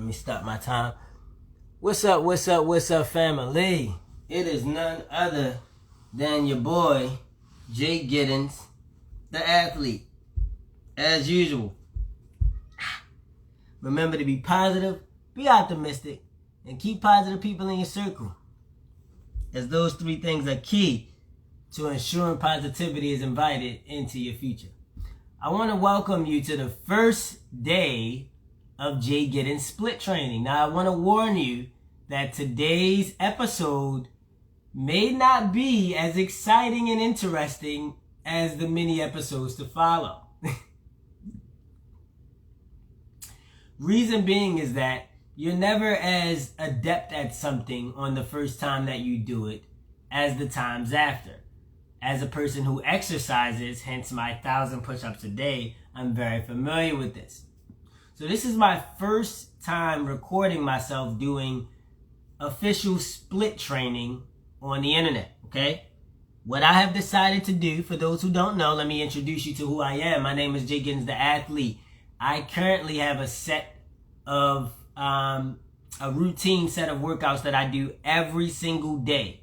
me stop my time. What's up, family? It is none other than your boy, Jay Giddens, the athlete. As usual. Remember to be positive, be optimistic, and keep positive people in your circle. As those three things are key to ensuring positivity is invited into your future. I want to welcome you to the first day of Jay Giddens split training. Now, I want to warn you that today's episode may not be as exciting and interesting as the many episodes to follow. Reason being is that you're never as adept at something on the first time that you do it as the times after. As a person who exercises, hence my 1,000 push-ups a day, I'm very familiar with this. So this is my first time recording myself doing official split training on the internet, okay? What I have decided to do, for those who don't know, let me introduce you to who I am. My name is Jay Giddens, the athlete. I currently have a set of, a routine set of workouts that I do every single day.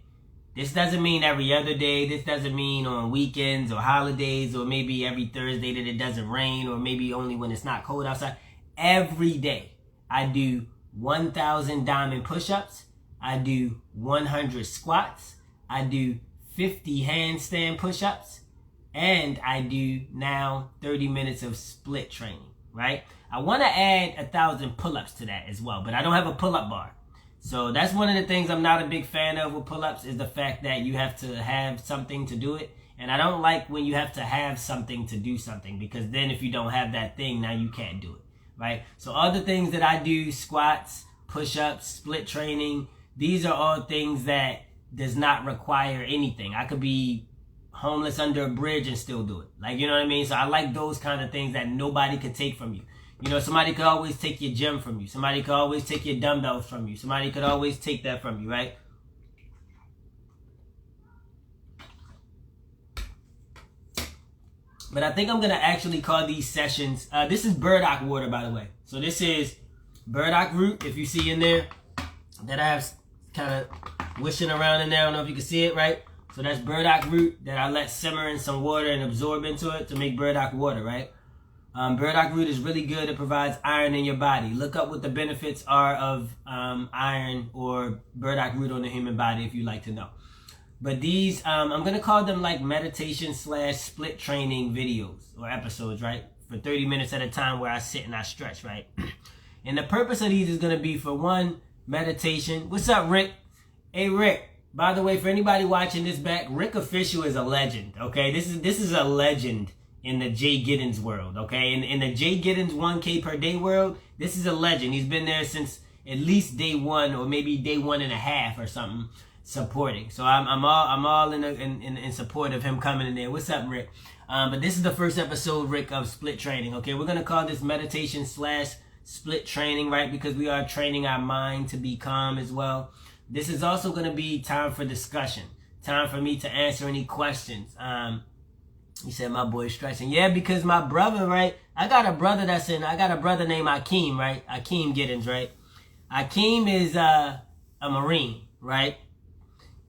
This doesn't mean every other day. This doesn't mean on weekends or holidays or maybe every Thursday that it doesn't rain or maybe only when it's not cold outside. Every day I do 1,000 diamond push-ups. I do 100 squats. I do 50 handstand push-ups. And I do now 30 minutes of split training, right? I want to add 1,000 pull-ups to that as well, but I don't have a pull-up bar. So that's one of the things I'm not a big fan of with pull-ups is the fact that you have to have something to do it. And I don't like when you have to have something to do something, because then if you don't have that thing, now you can't do it, right? So other things that I do, squats, push-ups, split training, these are all things that does not require anything. I could be homeless under a bridge and still do it. Like, you know what I mean? So I like those kind of things that nobody could take from you. You know, somebody could always take your gym from you. Somebody could always take your dumbbells from you. Somebody could always take that from you, right? But I think I'm going to actually call these sessions, this is burdock water, by the way. So this is burdock root, if you see in there, that I have kind of wishing around in there. I don't know if you can see it, right? So that's burdock root that I let simmer in some water and absorb into it to make burdock water, right? Burdock root is really good. It provides iron in your body. Look up what the benefits are of iron or burdock root on the human body if you'd like to know. But these, I'm going to call them like meditation / split training videos or episodes, right? For 30 minutes at a time where I sit and I stretch, right? And the purpose of these is going to be, for one, meditation. What's up, Rick? Hey, Rick. By the way, for anybody watching this back, Rick Official is a legend, okay? This is a legend in the Jay Giddens world, okay? In the Jay Giddens 1K per day world, this is a legend. He's been there since at least day one or maybe day 1.5 or something, supporting. So I'm all in support of him coming in there. What's up, Rick? But this is the first episode, Rick, of split training, okay? We're gonna call this meditation / split training, right? Because we are training our mind to be calm as well. This is also gonna be time for discussion, time for me to answer any questions. He said my boy's stretching. Yeah, because my brother, right? I got a brother named Akeem, right? Akeem Giddens, right? Akeem is a Marine, right?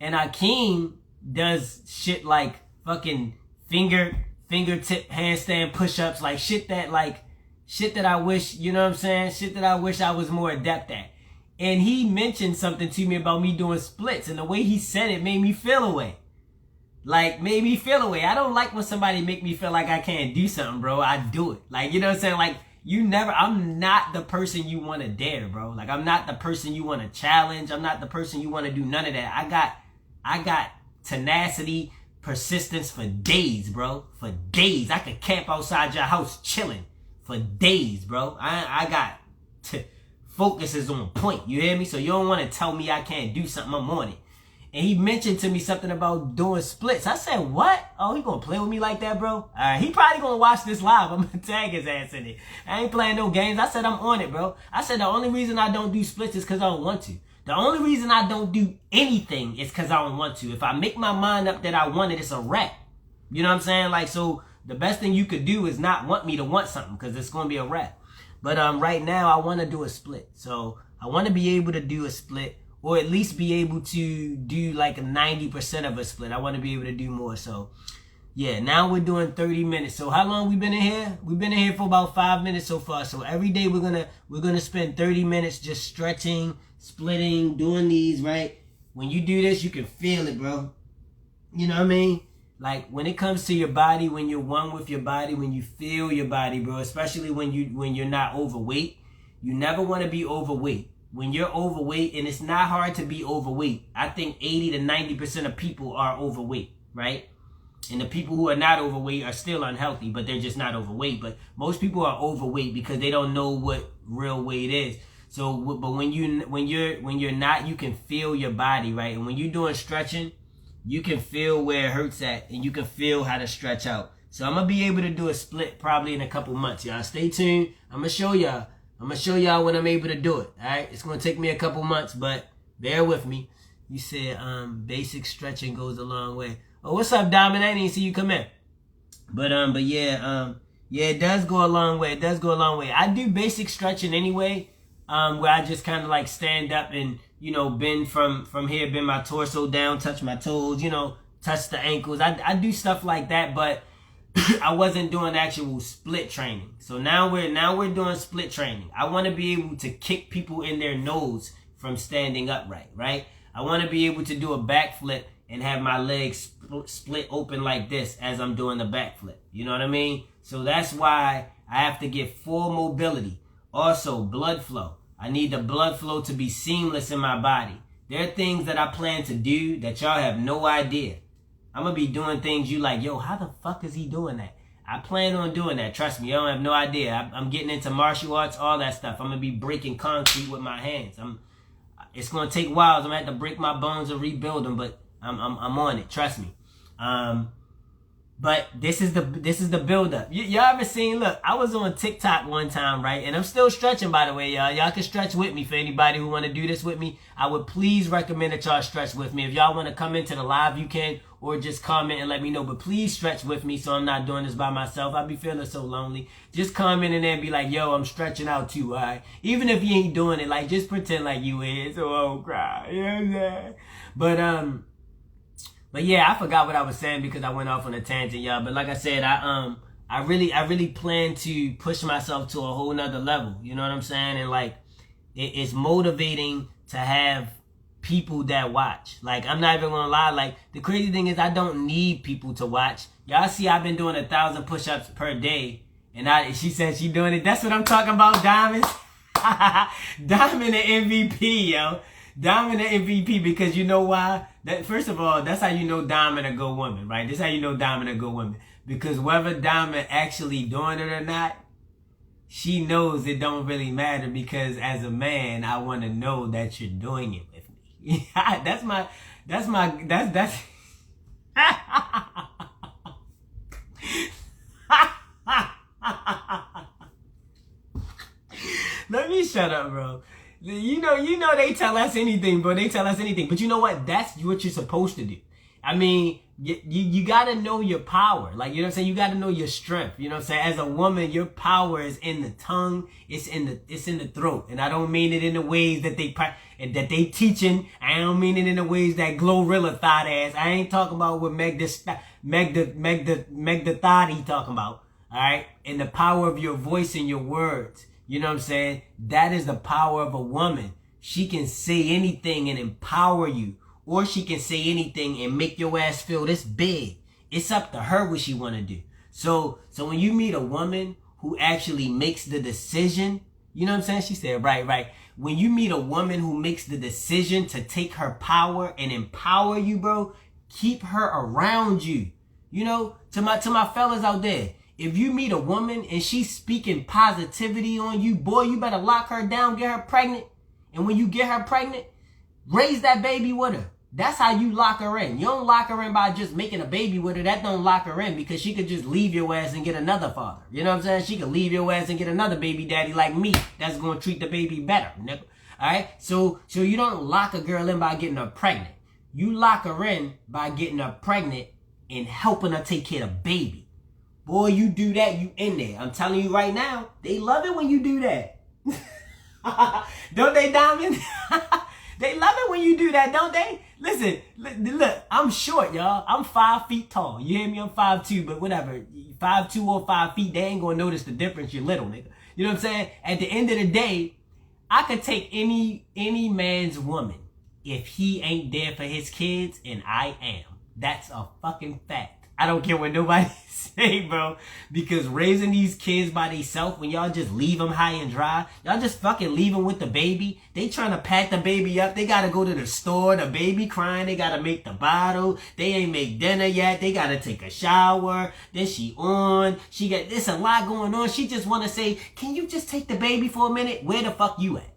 And Akeem does shit like fucking fingertip handstand push-ups, like shit that I wish, you know what I'm saying? Shit that I wish I was more adept at. And he mentioned something to me about me doing splits, and the way he said it made me feel away. I don't like when somebody make me feel like I can't do something, bro. I do it. Like, you know what I'm saying? Like, I'm not the person you want to dare, bro. Like, I'm not the person you want to challenge. I'm not the person you want to do none of that. I got tenacity, persistence for days, bro. For days. I could camp outside your house chilling for days, bro. I got focus is on point. You hear me? So you don't want to tell me I can't do something. I'm on it. And he mentioned to me something about doing splits. I said, what? Oh, he gonna play with me like that, bro? He probably gonna watch this live. I'm gonna tag his ass in it. I ain't playing no games. I said, I'm on it, bro. I said, the only reason I don't do splits is because I don't want to. The only reason I don't do anything is because I don't want to. If I make my mind up that I want it, it's a wrap. You know what I'm saying? Like, so the best thing you could do is not want me to want something, because it's gonna be a wrap. But right now I want to do a split. So I want to be able to do a split, or at least be able to do like a 90% of a split. I want to be able to do more. So yeah, now we're doing 30 minutes. So how long we been in here? We've been in here for about 5 minutes so far. So every day we're gonna spend 30 minutes just stretching, splitting, doing these, right? When you do this, you can feel it, bro. You know what I mean? Like when it comes to your body, when you're one with your body, when you feel your body, bro, especially when you're not overweight, you never want to be overweight. When you're overweight, and it's not hard to be overweight. I think 80 to 90% of people are overweight, right? And the people who are not overweight are still unhealthy, but they're just not overweight. But most people are overweight because they don't know what real weight is. So, but when you're not, you can feel your body, right? And when you're doing stretching, you can feel where it hurts at, and you can feel how to stretch out. So I'm gonna be able to do a split probably in a couple months, y'all. Stay tuned. I'm gonna show y'all when I'm able to do it. All right, it's gonna take me a couple months, but bear with me. You said basic stretching goes a long way. Oh, what's up, Diamond? I didn't even see you come in. But yeah, it does go a long way. It does go a long way. I do basic stretching anyway, where I just kind of like stand up and, you know, bend from here, bend my torso down, touch my toes, you know, touch the ankles. I do stuff like that, but I wasn't doing actual split training. So now we're doing split training. I want to be able to kick people in their nose from standing upright, right? I want to be able to do a backflip and have my legs split open like this as I'm doing the backflip. You know what I mean? So that's why I have to get full mobility. Also, blood flow. I need the blood flow to be seamless in my body. There are things that I plan to do that y'all have no idea. I'm going to be doing things you like, yo, how the fuck is he doing that? I plan on doing that. Trust me, y'all have no idea. I'm getting into martial arts, all that stuff. I'm going to be breaking concrete with my hands. It's going to take while. I'm going to have to break my bones and rebuild them, but I'm on it. Trust me. But this is the build up. Y'all ever seen, look, I was on TikTok one time, right? And I'm still stretching, by the way, y'all. Y'all can stretch with me for anybody who want to do this with me. I would please recommend that y'all stretch with me. If y'all want to come into the live, you can, or just comment and let me know. But please stretch with me so I'm not doing this by myself. I be feeling so lonely. Just comment in there and be like, yo, I'm stretching out too, all right? Even if you ain't doing it, like, just pretend like you is, so I don't cry. You know what I'm saying? But yeah, I forgot what I was saying because I went off on a tangent, y'all. But like I said, I really plan to push myself to a whole nother level. You know what I'm saying? And like, it's motivating to have people that watch. Like, I'm not even gonna lie. Like, the crazy thing is I don't need people to watch. Y'all see I've been doing 1,000 push-ups per day. And she said she doing it. That's what I'm talking about, Diamond. Diamond and MVP, yo. Diamond and MVP, because you know why? That first of all, that's how you know Diamond a good woman, right? This is how you know Diamond a good woman. Because whether Diamond actually doing it or not, she knows it don't really matter, because as a man, I want to know that you're doing it with me. that's Let me shut up, bro. You know they tell us anything, bro. They tell us anything. But you know what? That's what you're supposed to do. I mean, you got to know your power. Like, you know what I'm saying? You got to know your strength. You know what I'm saying? As a woman, your power is in the tongue. It's in the throat. And I don't mean it in the ways that they teaching. I don't mean it in the ways that Glorilla thought ass. I ain't talking about what Meg the Thotty talking about. All right? And the power of your voice and your words. You know what I'm saying? That is the power of a woman. She can say anything and empower you. Or she can say anything and make your ass feel this big. It's up to her what she want to do. So when you meet a woman who actually makes the decision, you know what I'm saying? She said, right. When you meet a woman who makes the decision to take her power and empower you, bro, keep her around you. You know, to my fellas out there, if you meet a woman and she's speaking positivity on you, boy, you better lock her down, get her pregnant. And when you get her pregnant, raise that baby with her. That's how you lock her in. You don't lock her in by just making a baby with her. That don't lock her in, because she could just leave your ass and get another father. You know what I'm saying? She could leave your ass and get another baby daddy like me that's going to treat the baby better. Nigga. All right? So you don't lock a girl in by getting her pregnant. You lock her in by getting her pregnant and helping her take care of the baby. boy, you do that, you in there. I'm telling you right now, they love it when you do that. Don't they, Diamond? They love it when you do that, don't they? Listen, look, I'm short, y'all. I'm 5 feet tall. You hear me? I'm 5'2", but whatever. 5'2" or 5 feet, they ain't gonna notice the difference. You're little, nigga. You know what I'm saying? At the end of the day, I could take any man's woman if he ain't there for his kids, and I am. That's a fucking fact. I don't care what nobody say, bro. Because raising these kids by themselves, when y'all just leave them high and dry, y'all just fucking leave them with the baby. They trying to pack the baby up. They got to go to the store. The baby crying. They got to make the bottle. They ain't make dinner yet. They got to take a shower. Then she on. There's a lot going on. She just want to say, can you just take the baby for a minute? Where the fuck you at?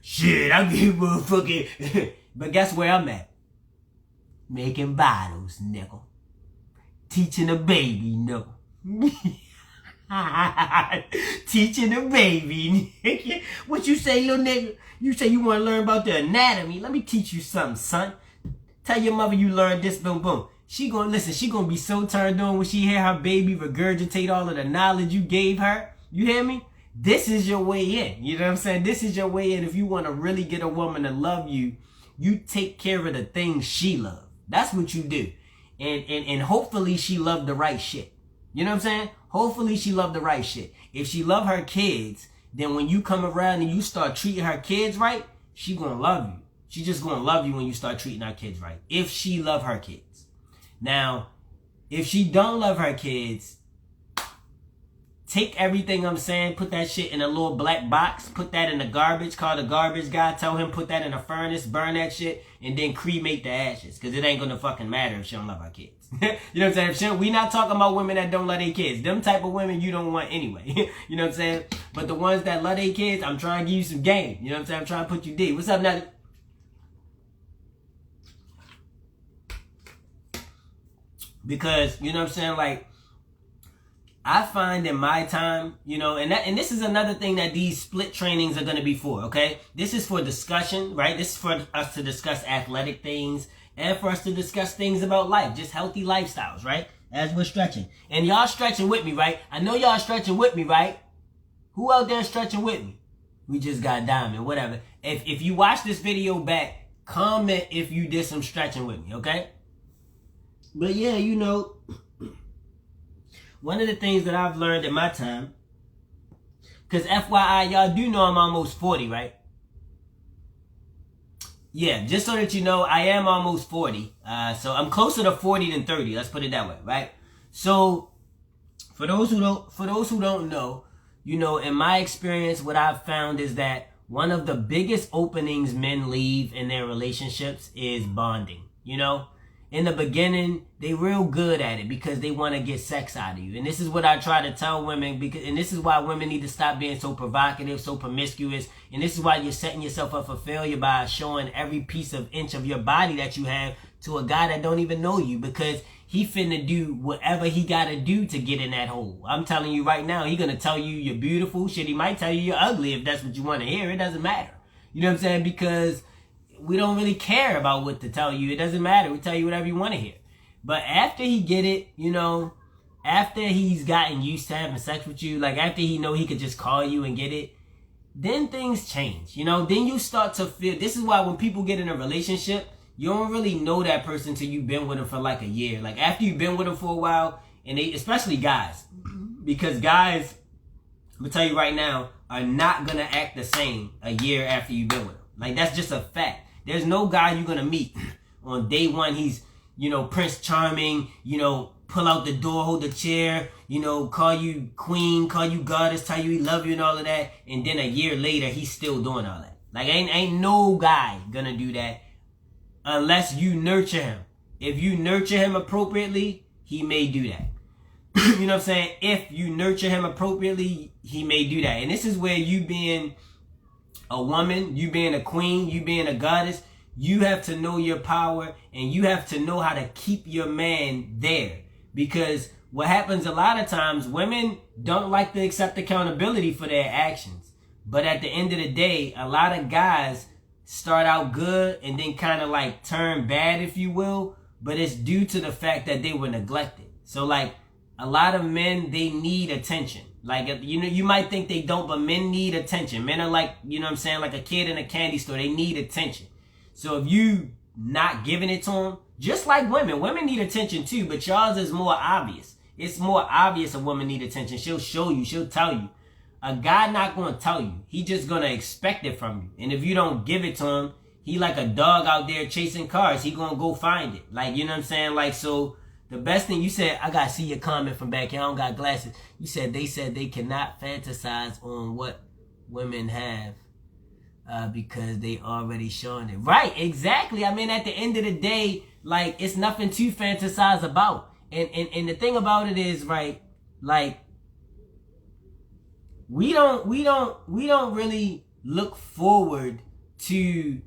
Shit, I'm getting motherfucking... But guess where I'm at? Making bottles, nigga. Teaching a baby, no. Teaching a baby, nigga. What you say, little nigga? You say you want to learn about the anatomy. Let me teach you something, son. Tell your mother you learned this, boom, boom. She gonna be so turned on when she hear her baby regurgitate all of the knowledge you gave her. You hear me? This is your way in. You know what I'm saying? This is your way in. If you want to really get a woman to love you, you take care of the things she loves. That's what you do. And hopefully she loved the right shit. You know what I'm saying? Hopefully she loved the right shit. If she love her kids, then when you come around and you start treating her kids right, she gonna love you. She just gonna love you when you start treating her kids right. If she love her kids. Now, if she don't love her kids, take everything I'm saying, put that shit in a little black box, put that in the garbage, call the garbage guy, tell him put that in a furnace, burn that shit, and then cremate the ashes. Because it ain't gonna fucking matter if she don't love her kids. You know what I'm saying? We not talking about women that don't love their kids. Them type of women you don't want anyway. You know what I'm saying? But the ones that love their kids, I'm trying to give you some game. You know what I'm saying? I'm trying to put you deep. What's up, Nelly? Because, you know what I'm saying, like, I find in my time, you know, and this is another thing that these split trainings are going to be for, okay? This is for discussion, right? This is for us to discuss athletic things and for us to discuss things about life, just healthy lifestyles, right? As we're stretching. And y'all stretching with me, right? I know y'all stretching with me, right? Who out there stretching with me? We just got Diamond, whatever. If you watch this video back, comment if you did some stretching with me, okay? But yeah, you know, one of the things that I've learned in my time, because FYI, y'all do know I'm almost 40, right? Yeah, just so that you know, I am almost 40. So I'm closer to 40 than 30. Let's put it that way, right? So for those who don't know, you know, in my experience, what I've found is that one of the biggest openings men leave in their relationships is bonding. You know, in the beginning, they real good at it because they want to get sex out of you. And this is what I try to tell women, and this is why women need to stop being so provocative, so promiscuous. And this is why you're setting yourself up for failure by showing every inch of your body that you have to a guy that don't even know you, because he finna do whatever he gotta do to get in that hole. I'm telling you right now, he gonna tell you you're beautiful. Shit, he might tell you you're ugly if that's what you want to hear. It doesn't matter. You know what I'm saying? Because we don't really care about what to tell you. It doesn't matter. We tell you whatever you want to hear. But after he get it, you know, after he's gotten used to having sex with you, like after he know he could just call you and get it, then things change. You know, then you start to feel, this is why when people get in a relationship, you don't really know that person till you've been with them for like a year. Like after you've been with them for a while, and they, especially guys, because guys, I'm gonna tell you right now, are not gonna act the same a year after you've been with them. Like that's just a fact. There's no guy you're gonna meet on day one. He's, you know, Prince Charming, you know, pull out the door, hold the chair, you know, call you queen, call you goddess, tell you he love you and all of that. And then a year later, he's still doing all that. Like ain't no guy gonna do that unless you nurture him. If you nurture him appropriately, he may do that. You know what I'm saying? If you nurture him appropriately, he may do that. And this is where you being a woman, you being a queen, you being a goddess, you have to know your power and you have to know how to keep your man there. Because what happens a lot of times, women don't like to accept accountability for their actions. But at the end of the day, a lot of guys start out good and then kind of like turn bad, if you will. But it's due to the fact that they were neglected. So like a lot of men, they need attention. Like, you might think they don't, but men need attention. Men are like, you know what I'm saying, like a kid in a candy store. They need attention. So if you not giving it to them, just like women need attention too, but y'all's is more obvious. It's more obvious a woman need attention. She'll show you. She'll tell you. A guy not going to tell you. He just going to expect it from you. And if you don't give it to him, he like a dog out there chasing cars. He going to go find it. Like, you know what I'm saying? Like, so the best thing you said, I got to see your comment from back here. I don't got glasses. You said they cannot fantasize on what women have because they already showing it. Right, exactly. I mean, at the end of the day, like, it's nothing to fantasize about. And the thing about it is, right, like, we don't really look forward to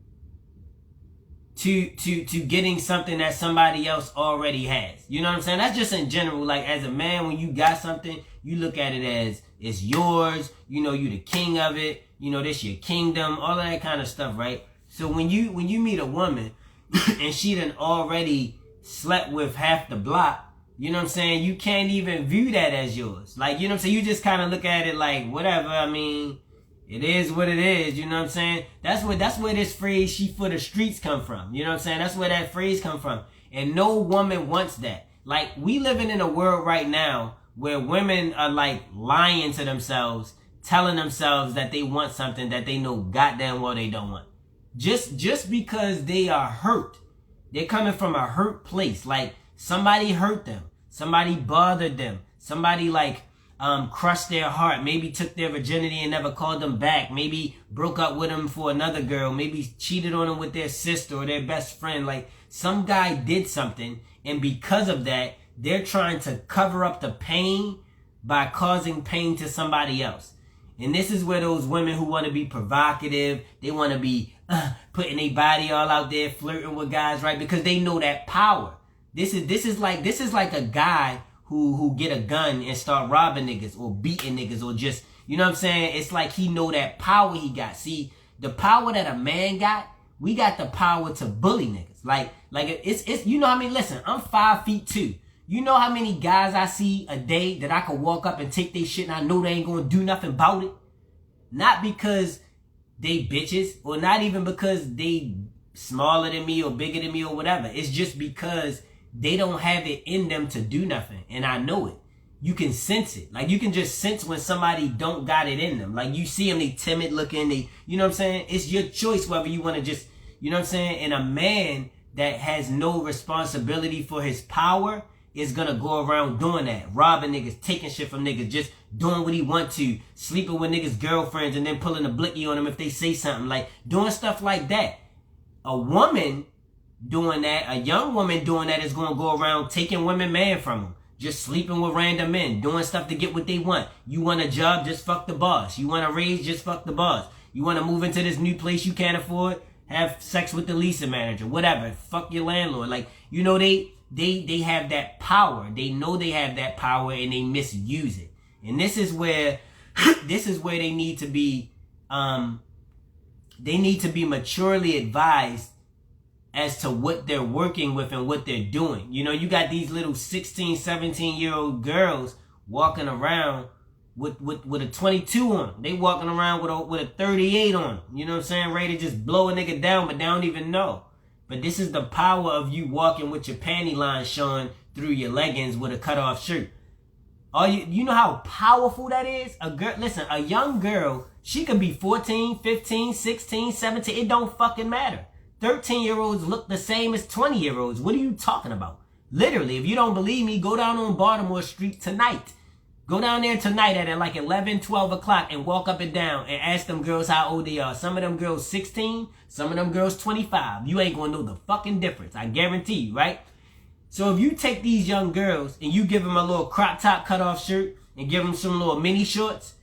getting something that somebody else already has. You know what I'm saying? That's just in general. Like, as a man, when you got something, you look at it as it's yours. You know, you the king of it. You know, this your kingdom. All of that kind of stuff, right? So when you meet a woman and she done already slept with half the block, you know what I'm saying? You can't even view that as yours. Like, you know what I'm saying? You just kind of look at it like, whatever. I mean, it is what it is. You know what I'm saying? That's where this phrase, she for the streets, come from. You know what I'm saying? That's where that phrase come from. And no woman wants that. Like, we living in a world right now where women are like lying to themselves, telling themselves that they want something that they know goddamn well they don't want. Just because they are hurt. They're coming from a hurt place. Like, somebody hurt them. Somebody bothered them. Somebody like crushed their heart. Maybe took their virginity and never called them back. Maybe broke up with them for another girl. Maybe cheated on them with their sister or their best friend. Like, some guy did something, and because of that, they're trying to cover up the pain by causing pain to somebody else. And this is where those women who want to be provocative, they want to be putting their body all out there, flirting with guys, right? Because they know that power. This is like a guy who get a gun and start robbing niggas or beating niggas or just, you know what I'm saying? It's like he know that power he got. See, the power that a man got, we got the power to bully niggas. Like it's you know what I mean? Listen, I'm 5'2". You know how many guys I see a day that I could walk up and take their shit and I know they ain't gonna do nothing about it? Not because they bitches or not even because they smaller than me or bigger than me or whatever. It's just because they don't have it in them to do nothing. And I know it. You can sense it. Like, you can just sense when somebody don't got it in them. Like, you see them, they timid looking, they, you know what I'm saying? It's your choice whether you want to just, you know what I'm saying? And a man that has no responsibility for his power is gonna go around doing that. Robbing niggas, taking shit from niggas, just doing what he want to, sleeping with niggas' girlfriends and then pulling a blicky on them if they say something. Like, doing stuff like that. A woman doing that, a young woman doing that is gonna go around taking women man from them. Just sleeping with random men, doing stuff to get what they want. You want a job, just fuck the boss. You want a raise, just fuck the boss. You want to move into this new place you can't afford, have sex with the leasing manager, whatever. Fuck your landlord. Like, you know, they have that power. They know they have that power and they misuse it. And this is where they need to be maturely advised as to what they're working with and what they're doing. You know, you got these little 16, 17-year-old girls walking around with a 22 on them. They walking around with a 38 on them. You know what I'm saying? Ready to just blow a nigga down, but they don't even know. But this is the power of you walking with your panty line showing through your leggings with a cut-off shirt. You know how powerful that is? Listen, a young girl, she could be 14, 15, 16, 17. It don't fucking matter. 13-year-olds look the same as 20-year-olds. What are you talking about? Literally, if you don't believe me, go down on Baltimore Street tonight. Go down there tonight at like 11, 12 o'clock and walk up and down and ask them girls how old they are. Some of them girls 16, some of them girls 25. You ain't gonna know the fucking difference. I guarantee you, right? So if you take these young girls and you give them a little crop top cut off shirt and give them some little mini shorts,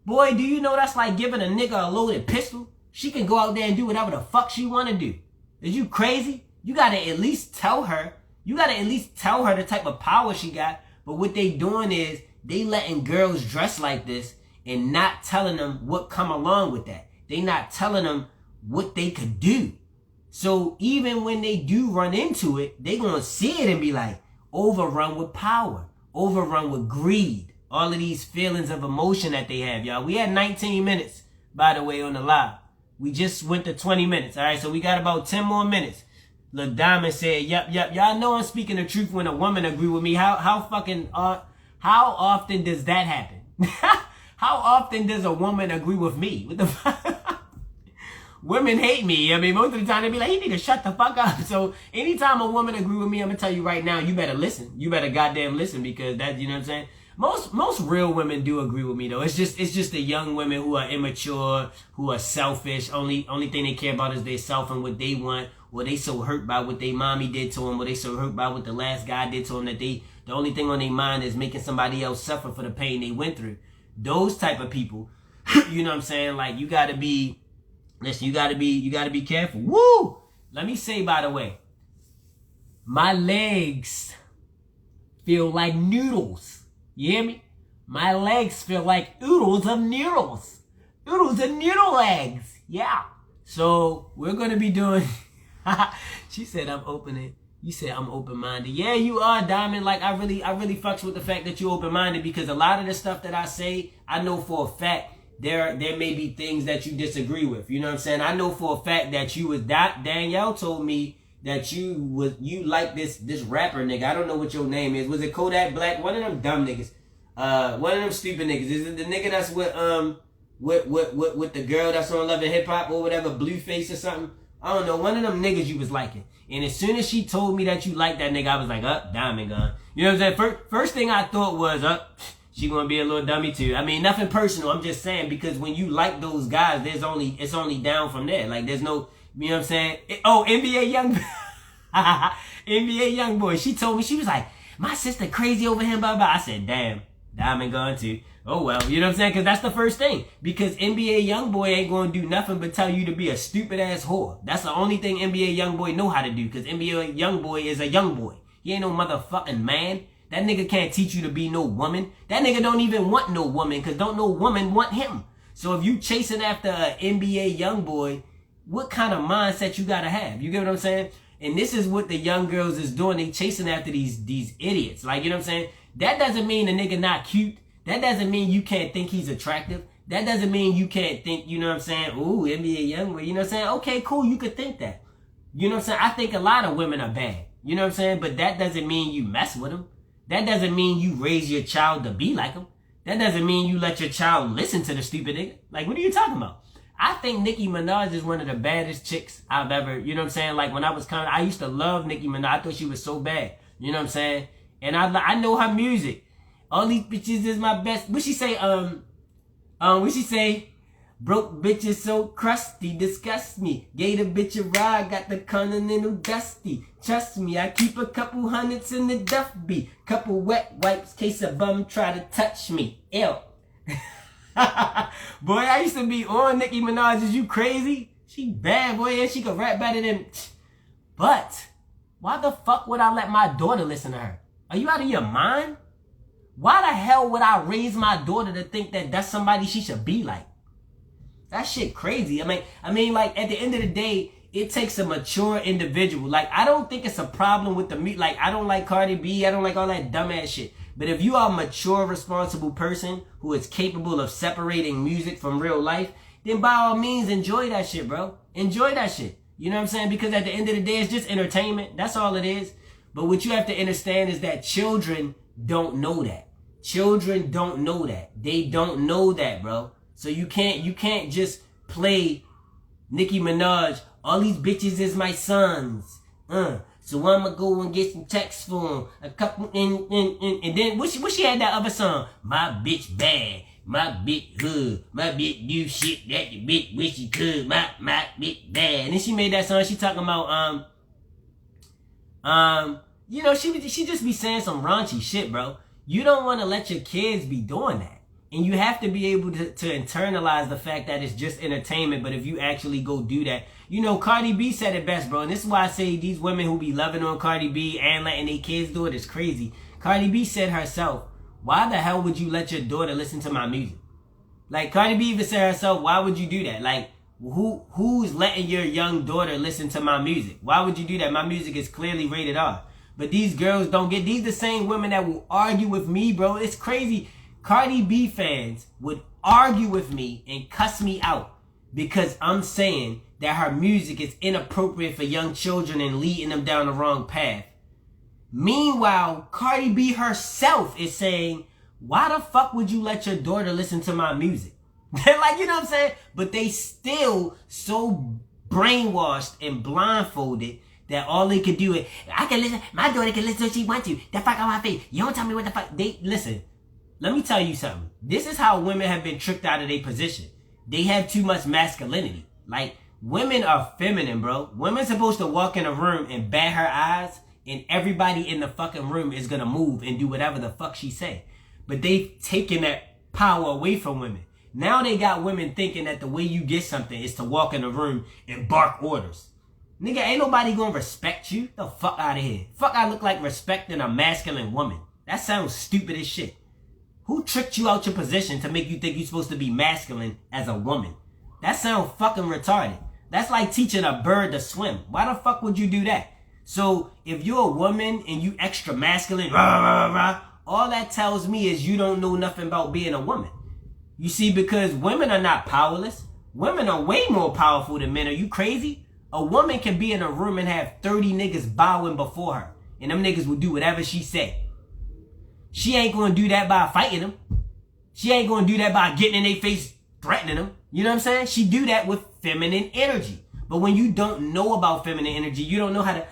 boy, do you know that's like giving a nigga a loaded pistol? She can go out there and do whatever the fuck she want to do. Is you crazy? You got to at least tell her. You got to at least tell her the type of power she got. But what they doing is they letting girls dress like this and not telling them what come along with that. They not telling them what they could do. So even when they do run into it, they going to see it and be like, overrun with power. overrun with greed. All of these feelings of emotion that they have, y'all. We had 19 minutes, by the way, on the live. We just went to 20 minutes. All right, so we got about 10 more minutes. Look, Diamond said, yep. Y'all know I'm speaking the truth when a woman agree with me. How often does that happen? How often does a woman agree with me? What the fuck? Women hate me. I mean, most of the time they be like, you need to shut the fuck up. So anytime a woman agree with me, I'm gonna tell you right now, you better listen. You better goddamn listen, because that, you know what I'm saying? Most real women do agree with me though. It's just the young women who are immature, who are selfish. Only thing they care about is their self and what they want. Or they so hurt by what they mommy did to them. Or they so hurt by what the last guy did to them that the only thing on their mind is making somebody else suffer for the pain they went through. Those type of people, you know what I'm saying? Like, you gotta be, listen, you gotta be careful. Woo! Let me say, by the way, my legs feel like noodles. You hear me? My legs feel like oodles of noodles. Oodles of noodle legs. Yeah. So we're gonna be doing. She said I'm opening. You said I'm open-minded. Yeah, you are, Diamond. Like, I really fucks with the fact that you're open-minded, because a lot of the stuff that I say, I know for a fact there may be things that you disagree with. You know what I'm saying? I know for a fact that you was Danielle told me that you like this rapper nigga. I don't know what your name is. Was it Kodak Black? One of them dumb niggas. One of them stupid niggas. Is it the nigga that's with the girl that's on Love and Hip Hop or whatever, Blueface or something? I don't know. One of them niggas you was liking. And as soon as she told me that you liked that nigga, I was like, Diamond gone. You know what I'm saying? First thing I thought was, she gonna be a little dummy too. I mean, nothing personal. I'm just saying, because when you like those guys, it's only down from there. Like, there's no, you know what I'm saying? NBA Young, NBA Young Boy. She told me, she was like, my sister crazy over him, blah, blah. I said, damn, Diamond gone too. Oh well, you know what I'm saying? Because that's the first thing. Because NBA Youngboy ain't gonna do nothing but tell you to be a stupid ass whore. That's the only thing NBA Youngboy know how to do. Because NBA Youngboy is a young boy. He ain't no motherfucking man. That nigga can't teach you to be no woman. That nigga don't even want no woman, because don't no woman want him. So if you chasing after an NBA Youngboy, what kind of mindset you gotta have? You get what I'm saying? And this is what the young girls is doing. They chasing after these idiots. Like, you know what I'm saying? That doesn't mean the nigga not cute. That doesn't mean you can't think he's attractive. That doesn't mean you can't think, you know what I'm saying? Ooh, NBA Youngboy, you know what I'm saying? Okay, cool, you could think that. You know what I'm saying? I think a lot of women are bad. You know what I'm saying? But that doesn't mean you mess with them. That doesn't mean you raise your child to be like them. That doesn't mean you let your child listen to the stupid nigga. Like, what are you talking about? I think Nicki Minaj is one of the baddest chicks I've ever, you know what I'm saying? Like, when I used to love Nicki Minaj. I thought she was so bad. You know what I'm saying? And I know her music. All these bitches is my best. What she say? What she say? Broke bitches so crusty, disgust me. Gave the bitch a ride, got the continental dusty. Trust me, I keep a couple hundreds in the duff beat. Couple wet wipes, case a bum try to touch me. Ew. Boy, I used to be on Nicki Minaj. Is you crazy? She bad, boy, and she could rap better than. But why the fuck would I let my daughter listen to her? Are you out of your mind? Why the hell would I raise my daughter to think that that's somebody she should be like? That shit crazy. I mean, like, at the end of the day, it takes a mature individual. Like, I don't think it's a problem with the music. Like, I don't like Cardi B. I don't like all that dumbass shit. But if you are a mature, responsible person who is capable of separating music from real life, then by all means, enjoy that shit, bro. Enjoy that shit. You know what I'm saying? Because at the end of the day, it's just entertainment. That's all it is. But what you have to understand is that children don't know that. Children don't know that. They don't know that, bro. So you can't just play Nicki Minaj. All these bitches is my sons. So I'ma go and get some texts for them. A couple and then what she had that other song? My bitch bad. My bitch hood. My bitch do shit that the bitch wish she could. My bitch bad. And then she made that song. She talking about you know, she just be saying some raunchy shit, bro. You don't want to let your kids be doing that. And you have to be able to internalize the fact that it's just entertainment. But if you actually go do that, you know, Cardi B said it best, bro. And this is why I say these women who be loving on Cardi B and letting their kids do it is crazy. Cardi B said herself, why the hell would you let your daughter listen to my music? Like, Cardi B even said herself, why would you do that? Like, who's letting your young daughter listen to my music? Why would you do that? My music is clearly rated R. But these girls don't get, these the same women that will argue with me, bro. It's crazy. Cardi B fans would argue with me and cuss me out because I'm saying that her music is inappropriate for young children and leading them down the wrong path. Meanwhile, Cardi B herself is saying, why the fuck would you let your daughter listen to my music? Like, you know what I'm saying? But they still so brainwashed and blindfolded that all they could do is, I can listen, my daughter can listen if she wants to. The fuck on my face. You don't tell me what the fuck. They, listen, let me tell you something. This is how women have been tricked out of their position. They have too much masculinity. Like, women are feminine, bro. Women's supposed to walk in a room and bat her eyes, and everybody in the fucking room is gonna move and do whatever the fuck she say. But they've taken that power away from women. Now they got women thinking that the way you get something is to walk in the room and bark orders. Nigga, ain't nobody gonna respect you. The fuck out of here. Fuck, I look like respecting a masculine woman. That sounds stupid as shit. Who tricked you out your position to make you think you're supposed to be masculine as a woman? That sounds fucking retarded. That's like teaching a bird to swim. Why the fuck would you do that? So if you're a woman and you extra masculine, rah, rah, rah, all that tells me is you don't know nothing about being a woman. You see, because women are not powerless. Women are way more powerful than men. Are you crazy? A woman can be in a room and have 30 niggas bowing before her. And them niggas will do whatever she say. She ain't gonna do that by fighting them. She ain't gonna do that by getting in their face, threatening them. You know what I'm saying? She do that with feminine energy. But when you don't know about feminine energy, you don't know how to...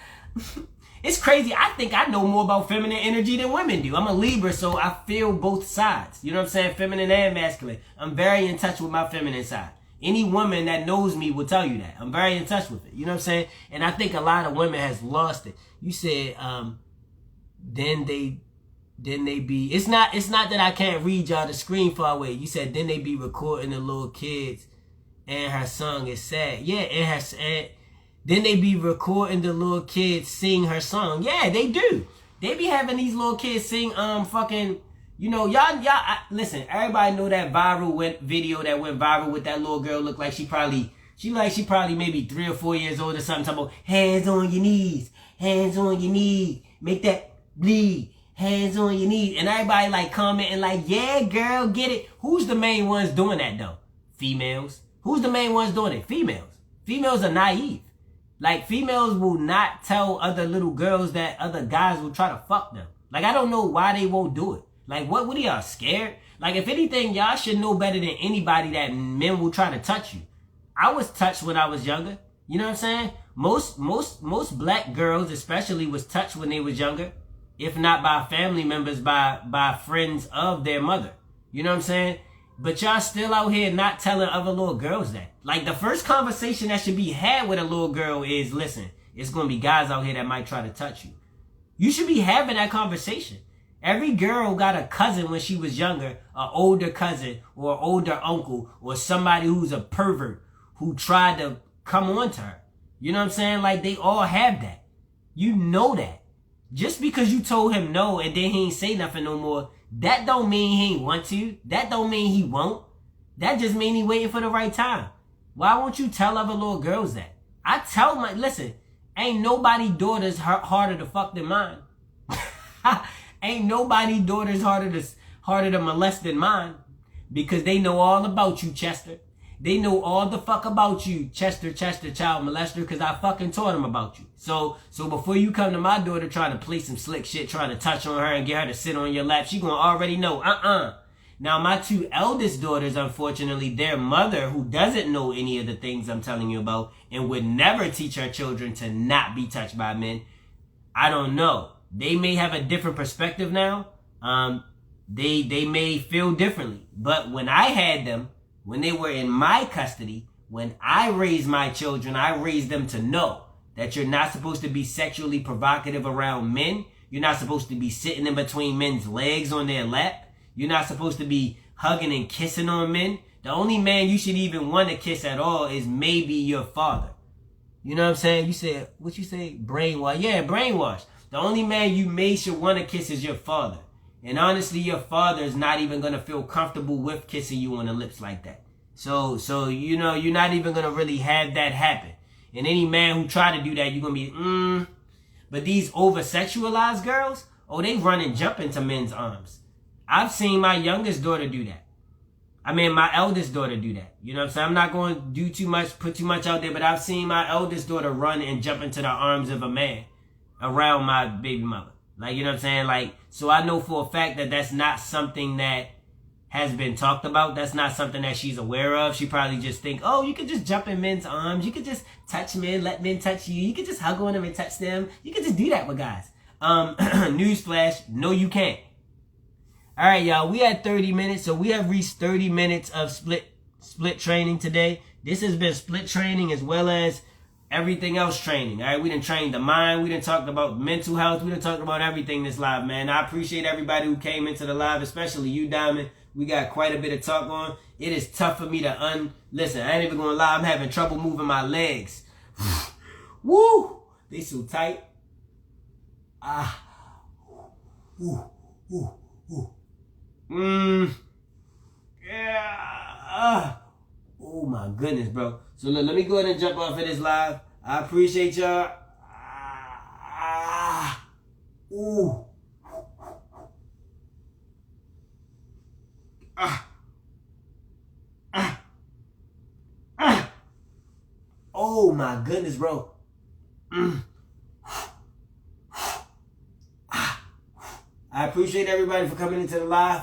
It's crazy. I think I know more about feminine energy than women do. I'm a Libra, so I feel both sides. You know what I'm saying? Feminine and masculine. I'm very in touch with my feminine side. Any woman that knows me will tell you that. I'm very in touch with it. You know what I'm saying? And I think a lot of women has lost it. You said, then they be... It's not that I can't read y'all the screen far away. You said, then they be recording the little kids and her song is sad. Yeah, and then they be recording the little kids sing her song. Yeah, they do. They be having these little kids sing fucking, you know, y'all listen, everybody know that video that went viral with that little girl look like she probably maybe 3 or 4 years old or something, talking about hands on your knees, make that bleed, hands on your knees. And everybody like commenting like, yeah, girl, get it. Who's the main ones doing that though? Females. Who's the main ones doing it? Females. Females are naive. Like, females will not tell other little girls that other guys will try to fuck them. Like, I don't know why they won't do it. Like, what are y'all scared? Like, if anything, y'all should know better than anybody that men will try to touch you. I was touched when I was younger. You know what I'm saying? Most black girls especially was touched when they was younger. If not by family members, by friends of their mother. You know what I'm saying? But y'all still out here not telling other little girls that. Like, the first conversation that should be had with a little girl is, listen, it's going to be guys out here that might try to touch you. You should be having that conversation. Every girl got a cousin when she was younger, an older cousin or older uncle or somebody who's a pervert who tried to come on to her. You know what I'm saying? Like, they all have that. You know that. Just because you told him no and then he ain't say nothing no more, that don't mean he ain't want to. That don't mean he won't. That just mean he waiting for the right time. Why won't you tell other little girls that? I tell my, listen, ain't nobody daughter's harder to fuck than mine. Ain't nobody daughter's harder to molest than mine. Because they know all about you, Chester. They know all the fuck about you, Chester, child molester, because I fucking taught them about you. So before you come to my daughter trying to play some slick shit, trying to touch on her and get her to sit on your lap, she gonna already know, Now, my 2 eldest daughters, unfortunately, their mother, who doesn't know any of the things I'm telling you about and would never teach her children to not be touched by men, I don't know. They may have a different perspective now. They may feel differently. But when I had them, when they were in my custody, when I raised my children, I raised them to know that you're not supposed to be sexually provocative around men. You're not supposed to be sitting in between men's legs on their lap. You're not supposed to be hugging and kissing on men. The only man you should even want to kiss at all is maybe your father. You know what I'm saying? You said, what you say? Brainwash. Yeah, brainwash. The only man you may should want to kiss is your father. And honestly, your father is not even going to feel comfortable with kissing you on the lips like that. So you know, you're not even going to really have that happen. And any man who try to do that, you're going to be, But these over-sexualized girls, oh, they run and jump into men's arms. I've seen my youngest daughter do that. I mean, my eldest daughter do that. You know what I'm saying? I'm not going to do too much, put too much out there, but I've seen my eldest daughter run and jump into the arms of a man around my baby mother. Like, you know what I'm saying? Like, so I know for a fact that that's not something that has been talked about. That's not something that she's aware of. She probably just think, oh, you could just jump in men's arms. You could just touch men, let men touch you. You could just hug on them and touch them. You could just do that with guys. Newsflash, no, you can't. All right, y'all, we had 30 minutes, so we have reached 30 minutes of split training today. This has been split training as well as everything else training. All right, we done trained the mind. We done talked about mental health. We done talked about everything this live, man. I appreciate everybody who came into the live, especially you, Diamond. We got quite a bit of talk on. It is tough for me to listen, I ain't even gonna lie. I'm having trouble moving my legs. Woo! They so tight. Ooh. Yeah. Oh my goodness, bro. So look, let me go ahead and jump off of this live. I appreciate y'all. Ooh. Oh my goodness, bro. I appreciate everybody for coming into the live.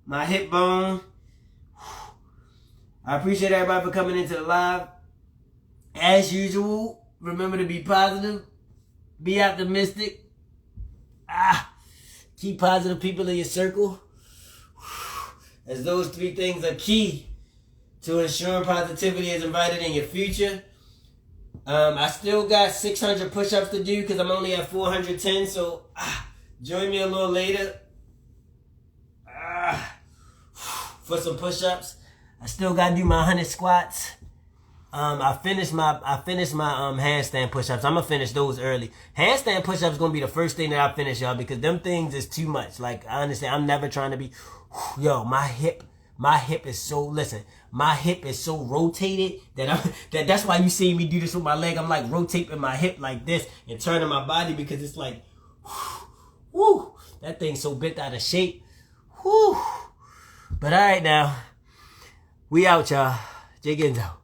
My hip bone. I appreciate everybody for coming into the live. As usual, remember to be positive. Be optimistic. Keep positive people in your circle. As those three things are key to ensuring positivity is invited in your future. I still got 600 push-ups to do because I'm only at 410. So join me a little later for some push-ups. I still got to do my 100 squats. I finished my handstand push-ups. I'm gonna finish those early. Handstand push-ups gonna be the first thing that I finish, y'all, because them things is too much. Like, I understand. I'm never trying to be. Yo, my hip is so. Listen, my hip is so rotated that's why you see me do this with my leg. I'm like rotating my hip like this and turning my body because it's like, whoo, that thing's so bent out of shape. Whoo. But all right now, we out, y'all. Jay Genzo.